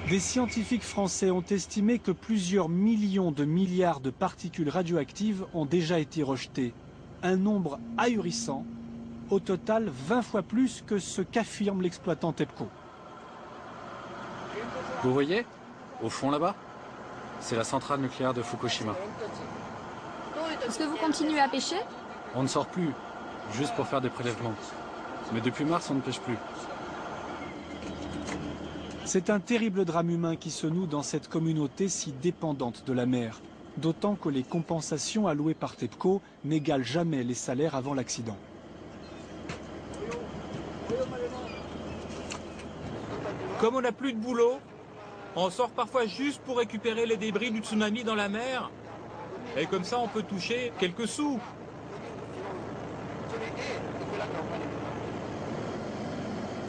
Des scientifiques français ont estimé que plusieurs millions de milliards de particules radioactives ont déjà été rejetées. Un nombre ahurissant, au total 20 fois plus que ce qu'affirme l'exploitant TEPCO. Vous voyez, au fond là-bas, c'est la centrale nucléaire de Fukushima. Est-ce que vous continuez à pêcher? On ne sort plus, juste pour faire des prélèvements. Mais depuis mars, on ne pêche plus. C'est un terrible drame humain qui se noue dans cette communauté si dépendante de la mer. D'autant que les compensations allouées par TEPCO n'égalent jamais les salaires avant l'accident. Comme on n'a plus de boulot, on sort parfois juste pour récupérer les débris du tsunami dans la mer. Et comme ça, on peut toucher quelques sous.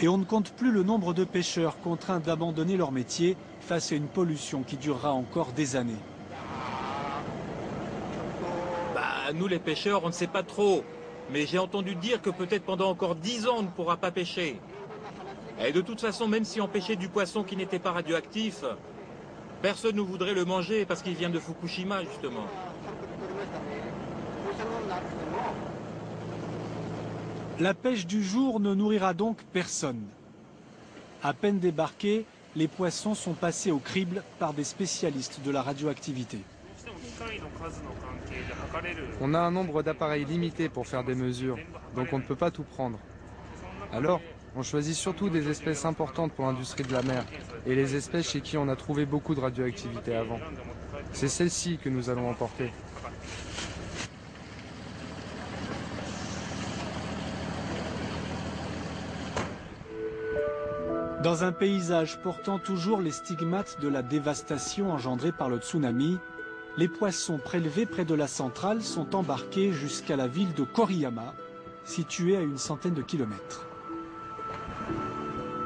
Et on ne compte plus le nombre de pêcheurs contraints d'abandonner leur métier face à une pollution qui durera encore des années. Bah, nous les pêcheurs, on ne sait pas trop. Mais j'ai entendu dire que peut-être pendant encore 10 ans, on ne pourra pas pêcher. Et de toute façon, même si on pêchait du poisson qui n'était pas radioactif, personne ne voudrait le manger parce qu'il vient de Fukushima, justement. La pêche du jour ne nourrira donc personne. À peine débarqués, les poissons sont passés au crible par des spécialistes de la radioactivité. On a un nombre d'appareils limité pour faire des mesures, donc on ne peut pas tout prendre. Alors, on choisit surtout des espèces importantes pour l'industrie de la mer, et les espèces chez qui on a trouvé beaucoup de radioactivité avant. C'est celles-ci que nous allons emporter. Dans un paysage portant toujours les stigmates de la dévastation engendrée par le tsunami, les poissons prélevés près de la centrale sont embarqués jusqu'à la ville de Koriyama, située à une centaine de kilomètres.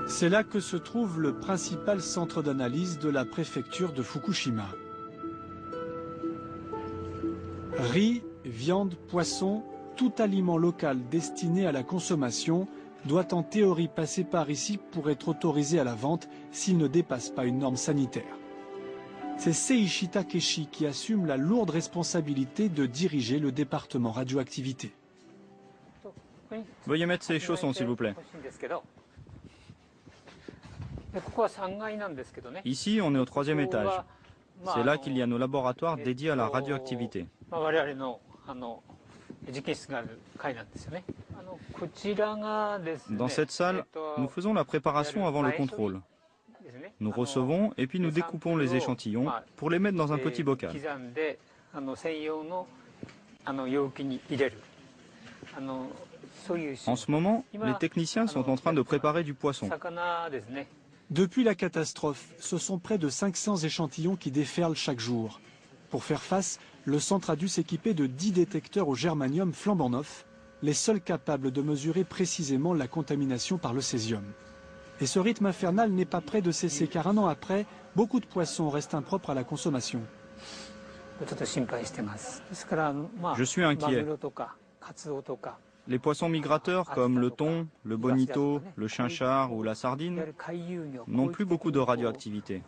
C'est là que se trouve le principal centre d'analyse de la préfecture de Fukushima. Riz, viande, poisson, tout aliment local destiné à la consommation doit en théorie passer par ici pour être autorisé à la vente s'il ne dépasse pas une norme sanitaire. C'est Seiichi Takeshi qui assume la lourde responsabilité de diriger le département radioactivité. Veuillez mettre ces chaussons, s'il vous plaît. Ici, on est au 3e étage. C'est là qu'il y a nos laboratoires dédiés à la radioactivité. Dans cette salle, nous faisons la préparation avant le contrôle. Nous recevons et puis nous découpons les échantillons pour les mettre dans un petit bocal. En ce moment, les techniciens sont en train de préparer du poisson. Depuis la catastrophe, ce sont près de 500 échantillons qui déferlent chaque jour. Pour faire face, le centre a dû s'équiper de 10 détecteurs au germanium flambant neufs, les seuls capables de mesurer précisément la contamination par le césium. Et ce rythme infernal n'est pas près de cesser car un an après, beaucoup de poissons restent impropres à la consommation. Je suis inquiet. Les poissons migrateurs comme le thon, le bonito, le chinchard ou la sardine n'ont plus beaucoup de radioactivité.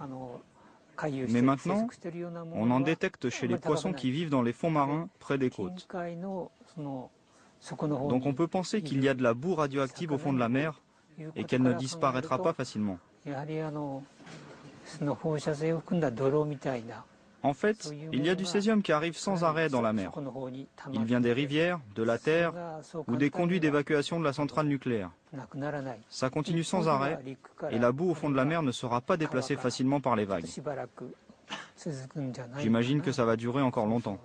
Mais maintenant, on en détecte chez les poissons qui vivent dans les fonds marins près des côtes. Donc on peut penser qu'il y a de la boue radioactive au fond de la mer et qu'elle ne disparaîtra pas facilement. En fait, il y a du césium qui arrive sans arrêt dans la mer. Il vient des rivières, de la terre ou des conduits d'évacuation de la centrale nucléaire. Ça continue sans arrêt et la boue au fond de la mer ne sera pas déplacée facilement par les vagues. J'imagine que ça va durer encore longtemps.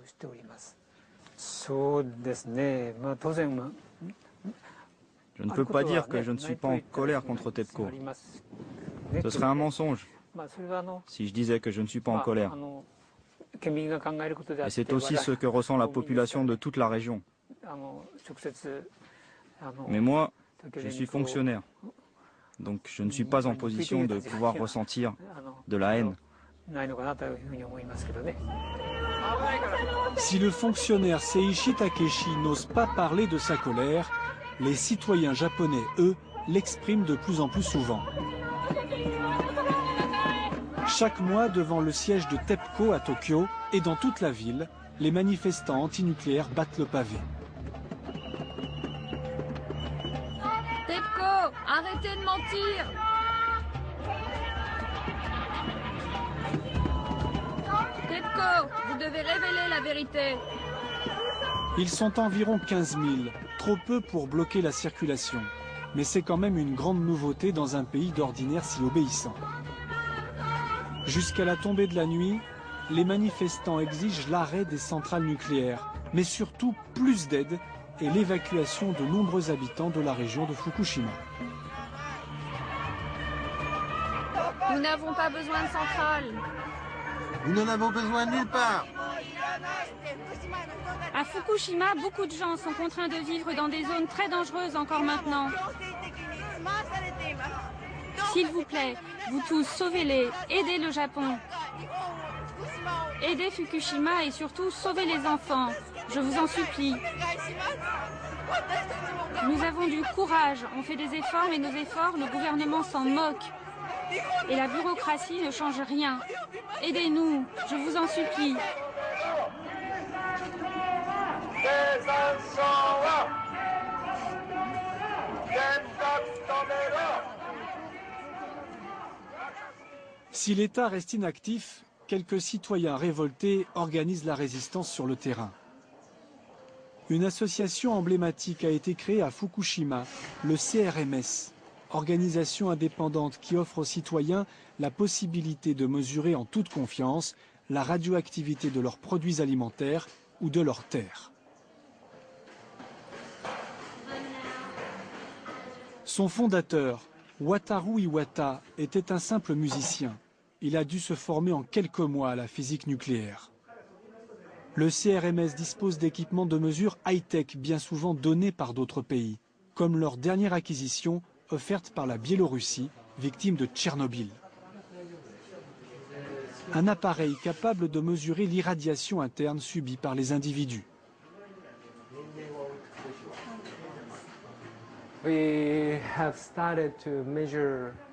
Je ne peux pas dire que je ne suis pas en colère contre TEPCO. Ce serait un mensonge si je disais que je ne suis pas en colère. Et c'est aussi ce que ressent la population de toute la région. Mais moi, je suis fonctionnaire. Donc je ne suis pas en position de pouvoir ressentir de la haine. Si le fonctionnaire Seiichi Takeshi n'ose pas parler de sa colère, les citoyens japonais, eux, l'expriment de plus en plus souvent. Chaque mois, devant le siège de TEPCO à Tokyo et dans toute la ville, les manifestants antinucléaires battent le pavé. TEPCO, arrêtez de mentir! TEPCO, vous devez révéler la vérité. Ils sont environ 15 000, trop peu pour bloquer la circulation. Mais c'est quand même une grande nouveauté dans un pays d'ordinaire si obéissant. Jusqu'à la tombée de la nuit, les manifestants exigent l'arrêt des centrales nucléaires, mais surtout plus d'aide et l'évacuation de nombreux habitants de la région de Fukushima. Nous n'avons pas besoin de centrales. Nous n'en avons besoin nulle part. À Fukushima, beaucoup de gens sont contraints de vivre dans des zones très dangereuses encore maintenant. S'il vous plaît, vous tous, sauvez-les, aidez le Japon. Aidez Fukushima et surtout sauvez les enfants. Je vous en supplie. Nous avons du courage, on fait des efforts, mais nos efforts, le gouvernement s'en moque. Et la bureaucratie ne change rien. Aidez-nous, je vous en supplie. Si l'État reste inactif, quelques citoyens révoltés organisent la résistance sur le terrain. Une association emblématique a été créée à Fukushima, le CRMS, organisation indépendante qui offre aux citoyens la possibilité de mesurer en toute confiance la radioactivité de leurs produits alimentaires ou de leurs terres. Son fondateur, Wataru Iwata, était un simple musicien. Il a dû se former en quelques mois à la physique nucléaire. Le CRMS dispose d'équipements de mesure high-tech bien souvent donnés par d'autres pays, comme leur dernière acquisition offerte par la Biélorussie, victime de Tchernobyl. Un appareil capable de mesurer l'irradiation interne subie par les individus.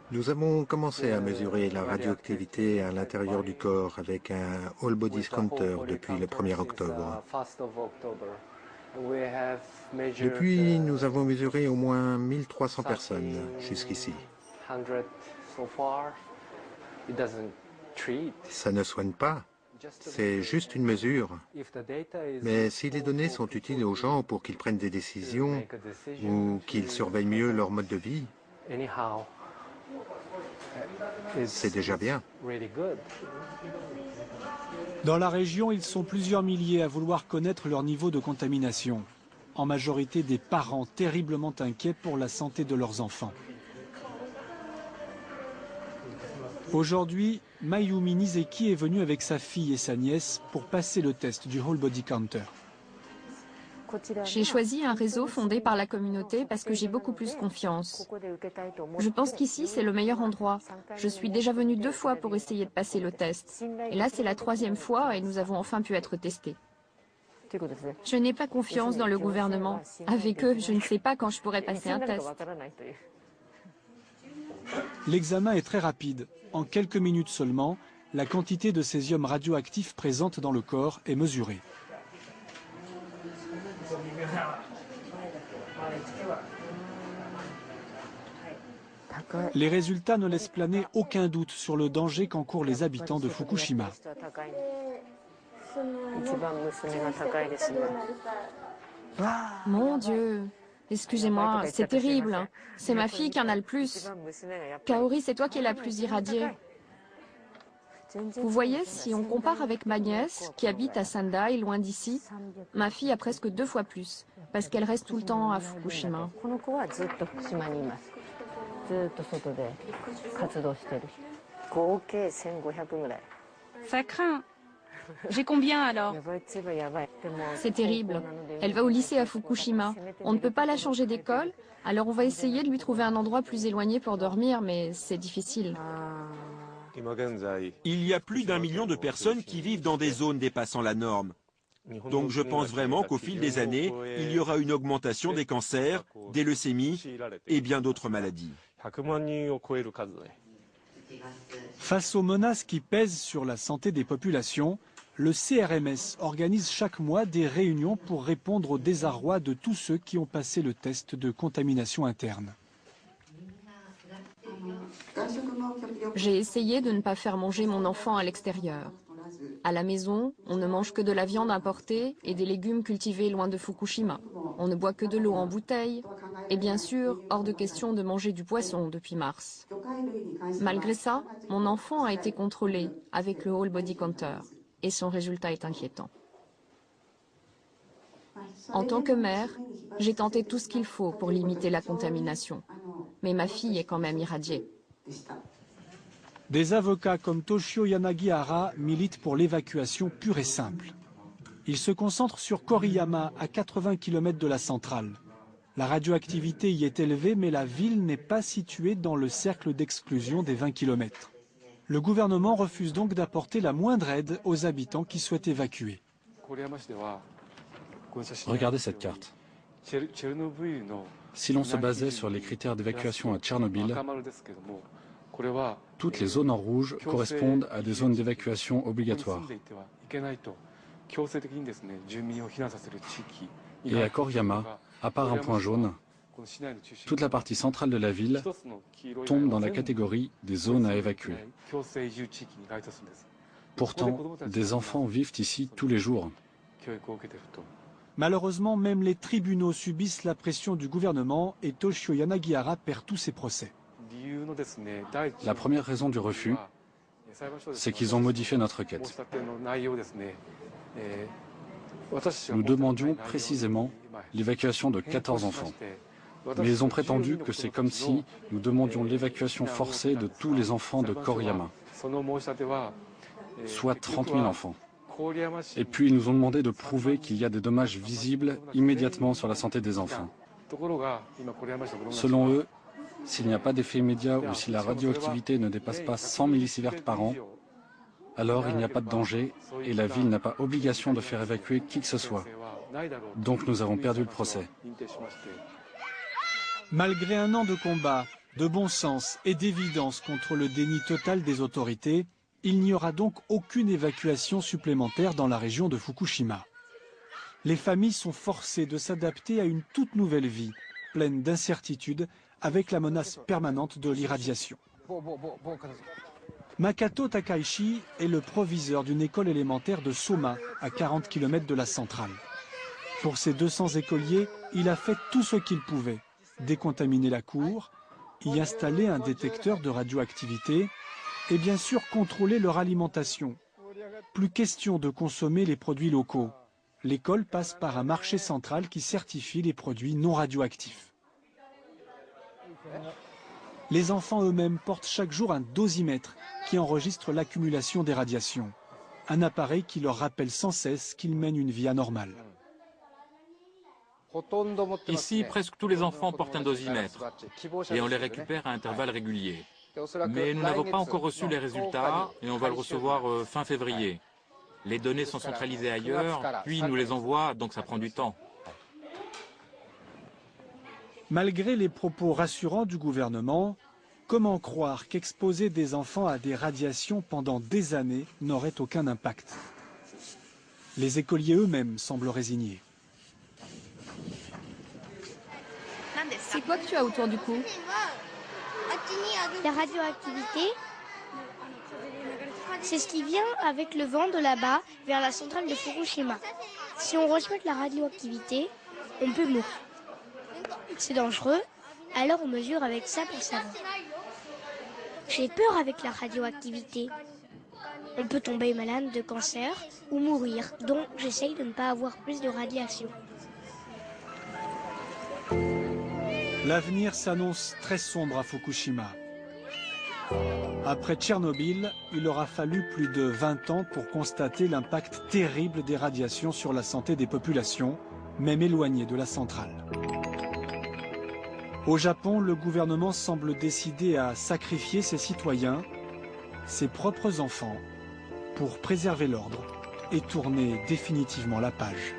Nous avons commencé à mesurer la radioactivité à l'intérieur du corps avec un All Bodies Counter depuis le 1er octobre. Depuis, nous avons mesuré au moins 1300 personnes jusqu'ici. Ça ne soigne pas, c'est juste une mesure. Mais si les données sont utiles aux gens pour qu'ils prennent des décisions ou qu'ils surveillent mieux leur mode de vie, c'est déjà bien. Dans la région, ils sont plusieurs milliers à vouloir connaître leur niveau de contamination. En majorité des parents terriblement inquiets pour la santé de leurs enfants. Aujourd'hui, Mayumi Nizeki est venue avec sa fille et sa nièce pour passer le test du Whole Body Counter. J'ai choisi un réseau fondé par la communauté parce que j'ai beaucoup plus confiance. Je pense qu'ici, c'est le meilleur endroit. Je suis déjà venue 2 fois pour essayer de passer le test. Et là, c'est la 3e fois et nous avons enfin pu être testés. Je n'ai pas confiance dans le gouvernement. Avec eux, je ne sais pas quand je pourrai passer un test. L'examen est très rapide. En quelques minutes seulement, la quantité de césium radioactif présente dans le corps est mesurée. Les résultats ne laissent planer aucun doute sur le danger qu'encourent les habitants de Fukushima. Mon Dieu, excusez-moi, c'est terrible. C'est ma fille qui en a le plus. Kaori, c'est toi qui es la plus irradiée. Vous voyez, si on compare avec ma nièce, qui habite à Sendai, loin d'ici, ma fille a presque 2 fois plus, parce qu'elle reste tout le temps à Fukushima. Ça craint. J'ai combien alors? C'est terrible. Elle va au lycée à Fukushima. On ne peut pas la changer d'école, alors on va essayer de lui trouver un endroit plus éloigné pour dormir, mais c'est difficile. Il y a plus d'1 million de personnes qui vivent dans des zones dépassant la norme. Donc je pense vraiment qu'au fil des années, il y aura une augmentation des cancers, des leucémies et bien d'autres maladies. Face aux menaces qui pèsent sur la santé des populations, le CRMS organise chaque mois des réunions pour répondre au désarroi de tous ceux qui ont passé le test de contamination interne. J'ai essayé de ne pas faire manger mon enfant à l'extérieur. À la maison, on ne mange que de la viande importée et des légumes cultivés loin de Fukushima. On ne boit que de l'eau en bouteille. Et bien sûr, hors de question de manger du poisson depuis mars. Malgré ça, mon enfant a été contrôlé avec le Whole Body Counter. Et son résultat est inquiétant. En tant que mère, j'ai tenté tout ce qu'il faut pour limiter la contamination. Mais ma fille est quand même irradiée. Des avocats comme Toshio Yanagihara militent pour l'évacuation pure et simple. Ils se concentrent sur Koriyama, à 80 km de la centrale. La radioactivité y est élevée, mais la ville n'est pas située dans le cercle d'exclusion des 20 km. Le gouvernement refuse donc d'apporter la moindre aide aux habitants qui souhaitent évacuer. Regardez cette carte. Si l'on se basait sur les critères d'évacuation à Tchernobyl, toutes les zones en rouge correspondent à des zones d'évacuation obligatoires. Et à Koriyama, à part un point jaune, toute la partie centrale de la ville tombe dans la catégorie des zones à évacuer. Pourtant, des enfants vivent ici tous les jours. Malheureusement, même les tribunaux subissent la pression du gouvernement et Toshio Yanagihara perd tous ses procès. La première raison du refus, c'est qu'ils ont modifié notre requête. Nous demandions précisément l'évacuation de 14 enfants. Mais ils ont prétendu que c'est comme si nous demandions l'évacuation forcée de tous les enfants de Koriyama, soit 30 000 enfants. Et puis ils nous ont demandé de prouver qu'il y a des dommages visibles immédiatement sur la santé des enfants. Selon eux, s'il n'y a pas d'effet immédiat ou si la radioactivité ne dépasse pas 100 millisieverts par an, alors il n'y a pas de danger et la ville n'a pas obligation de faire évacuer qui que ce soit. Donc nous avons perdu le procès. Malgré un an de combat, de bon sens et d'évidence contre le déni total des autorités, il n'y aura donc aucune évacuation supplémentaire dans la région de Fukushima. Les familles sont forcées de s'adapter à une toute nouvelle vie, pleine d'incertitudes, avec la menace permanente de l'irradiation. Makato Takaichi est le proviseur d'une école élémentaire de Soma, à 40 km de la centrale. Pour ses 200 écoliers, il a fait tout ce qu'il pouvait. Décontaminer la cour, y installer un détecteur de radioactivité et bien sûr contrôler leur alimentation. Plus question de consommer les produits locaux. L'école passe par un marché central qui certifie les produits non radioactifs. Les enfants eux-mêmes portent chaque jour un dosimètre qui enregistre l'accumulation des radiations. Un appareil qui leur rappelle sans cesse qu'ils mènent une vie anormale. Ici, presque tous les enfants portent un dosimètre et on les récupère à intervalles réguliers. Mais nous n'avons pas encore reçu les résultats et on va le recevoir fin février. Les données sont centralisées ailleurs, puis ils nous les envoient, donc ça prend du temps. Malgré les propos rassurants du gouvernement, comment croire qu'exposer des enfants à des radiations pendant des années n'aurait aucun impact? Les écoliers eux-mêmes semblent résignés. C'est quoi que tu as autour du cou? La radioactivité, c'est ce qui vient avec le vent de là-bas vers la centrale de Fukushima. Si on reçoit de la radioactivité, on peut mourir. C'est dangereux, alors on mesure avec ça pour savoir. J'ai peur avec la radioactivité. On peut tomber malade de cancer ou mourir, donc j'essaye de ne pas avoir plus de radiation. L'avenir s'annonce très sombre à Fukushima. Après Tchernobyl, il aura fallu plus de 20 ans pour constater l'impact terrible des radiations sur la santé des populations, même éloignées de la centrale. Au Japon, le gouvernement semble décidé à sacrifier ses citoyens, ses propres enfants, pour préserver l'ordre et tourner définitivement la page.